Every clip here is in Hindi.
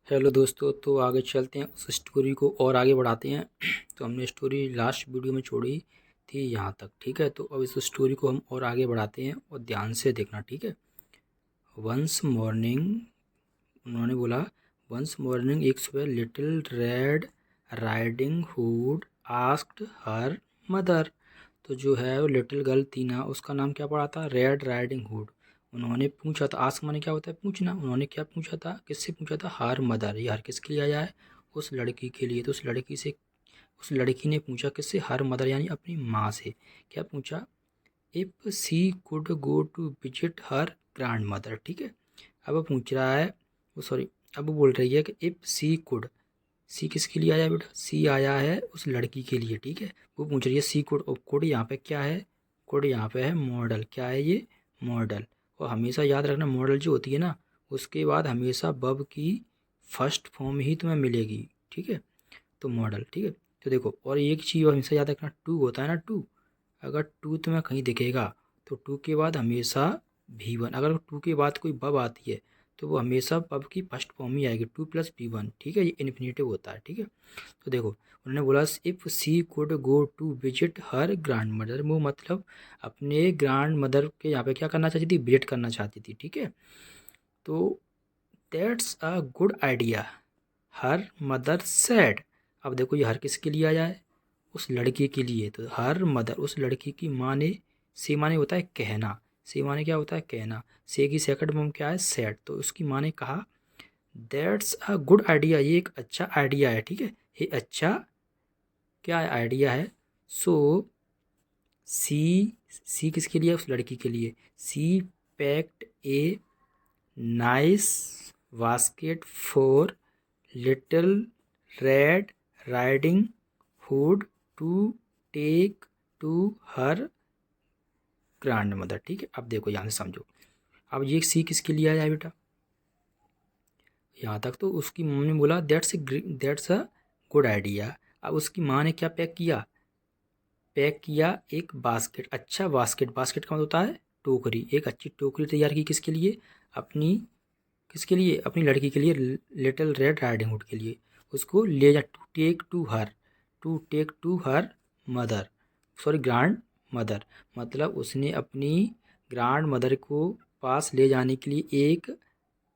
हेलो दोस्तों, तो आगे चलते हैं, उस स्टोरी को और आगे बढ़ाते हैं। तो हमने स्टोरी लास्ट वीडियो में छोड़ी थी यहाँ तक, ठीक है। तो अब इस स्टोरी को हम और आगे बढ़ाते हैं और ध्यान से देखना, ठीक है। वंस मॉर्निंग, उन्होंने बोला, वंस मॉर्निंग एक सुबह little red riding hood asked her mother. तो जो है वो लिटिल गर्ल थी ना, उसका नाम क्या पड़ा था? Red riding hood. उन्होंने पूछा था, आस्क माने क्या होता है? पूछना। उन्होंने क्या पूछा था? किससे पूछा था? Her mother. ये हर किसके लिए आया है? उस लड़की के लिए। तो उस लड़की ने पूछा किससे? हर मदर यानी अपनी माँ से। क्या पूछा? If she could go to visit her grandmother, ठीक है। अब वो पूछ रहा है, वो सॉरी, अब वो बोल रही है कि इफ़ सी कुड, सी किसके लिए आया है बेटा? सी आया है उस लड़की के लिए, ठीक है। वो पूछ रही है सी कोड, और कोड यहाँ पे क्या है? कोड यहाँ पे है मॉडल। क्या है ये? मॉडल। और हमेशा याद रखना, मॉडल जो होती है ना, उसके बाद हमेशा बब की फर्स्ट फॉर्म ही तुम्हें मिलेगी, ठीक है। तो मॉडल, ठीक है। तो देखो, और एक चीज़ हमेशा याद रखना, टू होता है ना, टू। अगर टू तुम्हें कहीं दिखेगा तो टू के बाद हमेशा V1। अगर टू के बाद कोई बब आती है तो वो हमेशा बब की फर्स्ट फॉर्म ही आएगी, टू प्लस V1, ठीक है। ये इन्फिनेटिव होता है, ठीक है। तो देखो, उन्होंने बोला if she could go to visit her grandmother, वो मतलब अपने ग्रैंड मदर के यहाँ पे क्या करना चाहती थी? विजिट करना चाहती थी, ठीक है। तो that's a good idea, her mother said. अब देखो, ये हर किसके लिए आया है? उस लड़के के लिए। तो हर मदर, उस लड़की की माँ ने, से माने होता है कहना, से माने क्या होता है? कहना। से की सेकंड फॉर्म क्या है? सेड। तो उसकी माँ ने कहा दैट्स अ गुड आइडिया, ये एक अच्छा आइडिया है, ठीक है। ये अच्छा क्या आइडिया है? सो सी, सी किसके लिए? उस लड़की के लिए। She packed a nice basket for little red riding hood to take to her grandmother, ठीक है। अब देखो, यहाँ से समझो। अब ये सी किसके लिए आया है बेटा? यहाँ तक तो उसकी मम्मी ने बोला दैट्स अ गुड आइडिया। अब उसकी माँ ने क्या पैक किया? पैक किया एक बास्केट, अच्छा बास्केट। बास्केट का मतलब होता है टोकरी। एक अच्छी टोकरी तैयार की, किसके लिए? अपनी, किसके लिए? अपनी लड़की के लिए, लिटिल रेड राइडिंग हुड के लिए। उसको ले जा, to take to her mother, sorry grandmother. मतलब उसने अपनी ग्रैंड मदर को पास ले जाने के लिए एक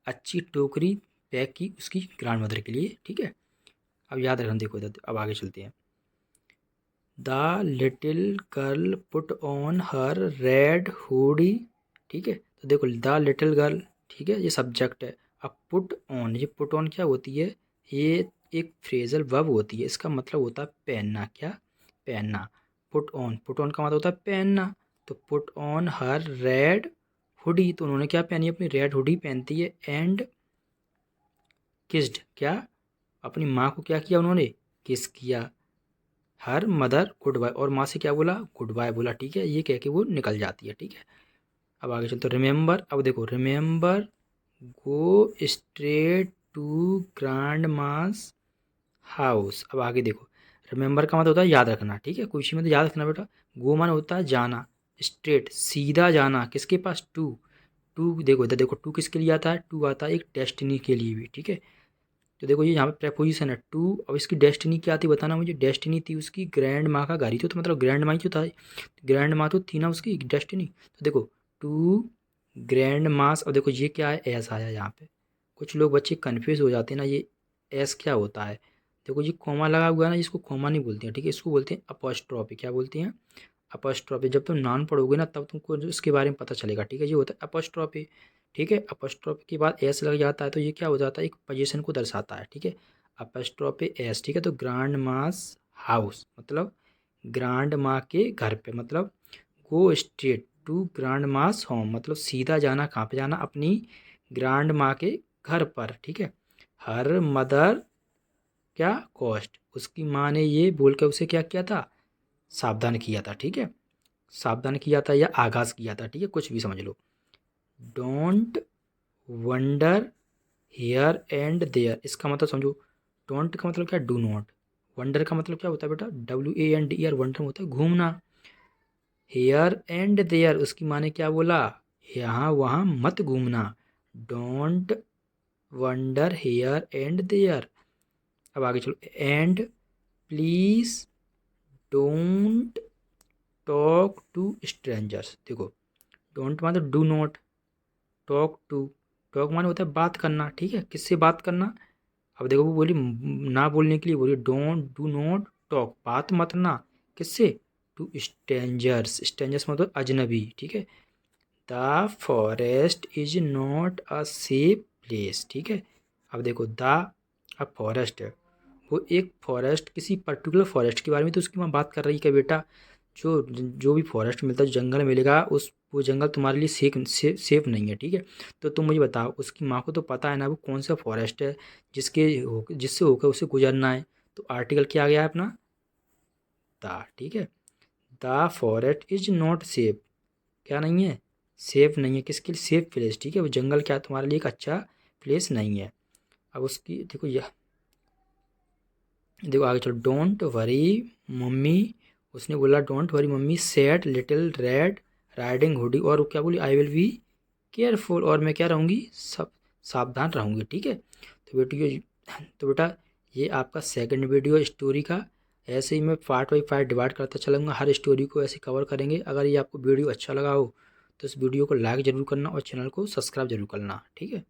अच्छी टोकरी पैक की उसकी ग्रैंड मदर के लिए, ठीक है। अब याद रखना, देखो इधर, अब आगे चलते हैं। The little girl put on her red hoodie, ठीक है। तो देखो, द लिटिल गर्ल, ठीक है, ये सब्जेक्ट है। अब पुट ऑन, ये पुट ऑन क्या होती है? ये एक फ्रेजल वर्ब होती है, इसका मतलब होता है पहनना। क्या? पहनना। पुट ऑन का मतलब होता है पहनना। तो put on her red hoodie, तो उन्होंने क्या पहनी? अपनी रेड हुडी पहनती है। एंड किस्ड, क्या? अपनी माँ को क्या किया उन्होंने? किस किया। हर मदर गुड बाय, और माँ से क्या बोला? गुड बाय बोला, ठीक है। ये कह के वो निकल जाती है, ठीक है। अब आगे चलते, रिमेंबर। अब देखो, remember go straight to grandma's house. अब आगे देखो, रिमेंबर का मतलब होता है याद रखना, ठीक है। कोई चीज़ में तो याद रखना बेटा। गो माने होता है जाना, स्ट्रेट सीधा जाना, किसके पास? टू। टू देखो इधर, देखो टू किसके लिए आता है? टू आता है एक डेस्टिनी के लिए भी, ठीक है। तो देखो, ये यहाँ पे प्रेपोजिशन है टू। अब इसकी डेस्टिनी क्या थी बताना मुझे? डेस्टिनी थी उसकी ग्रैंड माँ का घर ही तो मतलब ग्रैंड माँ ही तो था। ग्रैंड माँ तो थी ना उसकी डेस्टिनी। तो देखो, टू ग्रैंड मास। और देखो, ये क्या है? एस आया यहाँ पे। कुछ लोग बच्चे कन्फ्यूज हो जाते हैं ना, ये एस क्या होता है? देखो, ये कॉमा लगा हुआ है ना, इसको कॉमा नहीं बोलते हैं, ठीक है। इसको बोलते हैं अपॉस्ट्रॉफी। क्या बोलते हैं? अपॉस्ट्रॉफी। जब तुम नाम पढ़ोगे ना, तब तुमको इसके बारे में पता चलेगा, ठीक है। ये होता है अपॉस्ट्रॉफी, ठीक है। अपॉस्ट्रॉफी के बाद एस लग जाता है तो ये क्या हो जाता है? एक पोजीशन को दर्शाता है, ठीक है। अपॉस्ट्रॉफी एस, ठीक है। तो ग्रैंड मास हाउस मतलब ग्रैंड माँ के घर पे, मतलब go straight to grandma's home, मतलब सीधा जाना। कहाँ पे जाना? अपनी ग्रैंड माँ के घर पर, ठीक है। हर मदर क्या? कॉस्ट। उसकी माँ ने ये बोल कर उसे क्या किया था? सावधान किया था, ठीक है। सावधान किया था या आगाज़ किया था, ठीक है, कुछ भी समझ लो। Don't wander here and there, इसका मतलब समझो। डोंट का मतलब क्या? Do not. वंडर का मतलब क्या होता है बेटा? WANDER, वंडर होता है घूमना। हेयर एंड देयर, उसकी माँ ने क्या बोला? यहाँ वहाँ मत घूमना। Don't wander here and there. अब आगे चलो, and please don't talk to strangers. देखो, डोंट मतलब do not, talk to, talk माने होता है बात करना, ठीक है, किससे बात करना। अब देखो वो बोली ना बोलने के लिए बोली डोंट डू नॉट टॉक, बात मत ना, किससे, टू स्ट्रेंजर्स, स्ट्रेंजर्स मतलब अजनबी, ठीक है। The forest is not a safe place, ठीक है। अब देखो द, अब फॉरेस्ट है, वो एक फॉरेस्ट, किसी पर्टिकुलर फॉरेस्ट के बारे में तो उसकी माँ बात कर रही है कि बेटा जो जो भी फॉरेस्ट मिलता है, जो जंगल मिलेगा, उस वो जंगल तुम्हारे लिए सेफ नहीं है, ठीक है। तो तुम मुझे बताओ, उसकी माँ को तो पता है ना वो कौन सा फॉरेस्ट है जिससे होकर उसे गुजरना है। तो आर्टिकल क्या आ गया है अपना, द, ठीक है। The forest is not safe, क्या नहीं है, सेफ नहीं है, किसके लिए, सेफ प्लेस, ठीक है। वो जंगल क्या तुम्हारे लिए एक अच्छा प्लेस नहीं है। अब उसकी देखो यह, देखो आगे चलो, डोंट वरी मम्मी, उसने बोला don't worry mummy said little red riding hoodie, और वो क्या बोली, आई विल बी केयरफुल, और मैं क्या रहूँगी, सब सावधान रहूँगी, ठीक है। तो बेटा ये आपका सेकंड वीडियो स्टोरी का। ऐसे ही मैं पार्ट बाई पार्ट डिवाइड करता चलूँगा, हर स्टोरी को ऐसे कवर करेंगे। अगर ये आपको वीडियो अच्छा लगा हो तो इस वीडियो को लाइक ज़रूर करना और चैनल को सब्सक्राइब जरूर करना, ठीक है।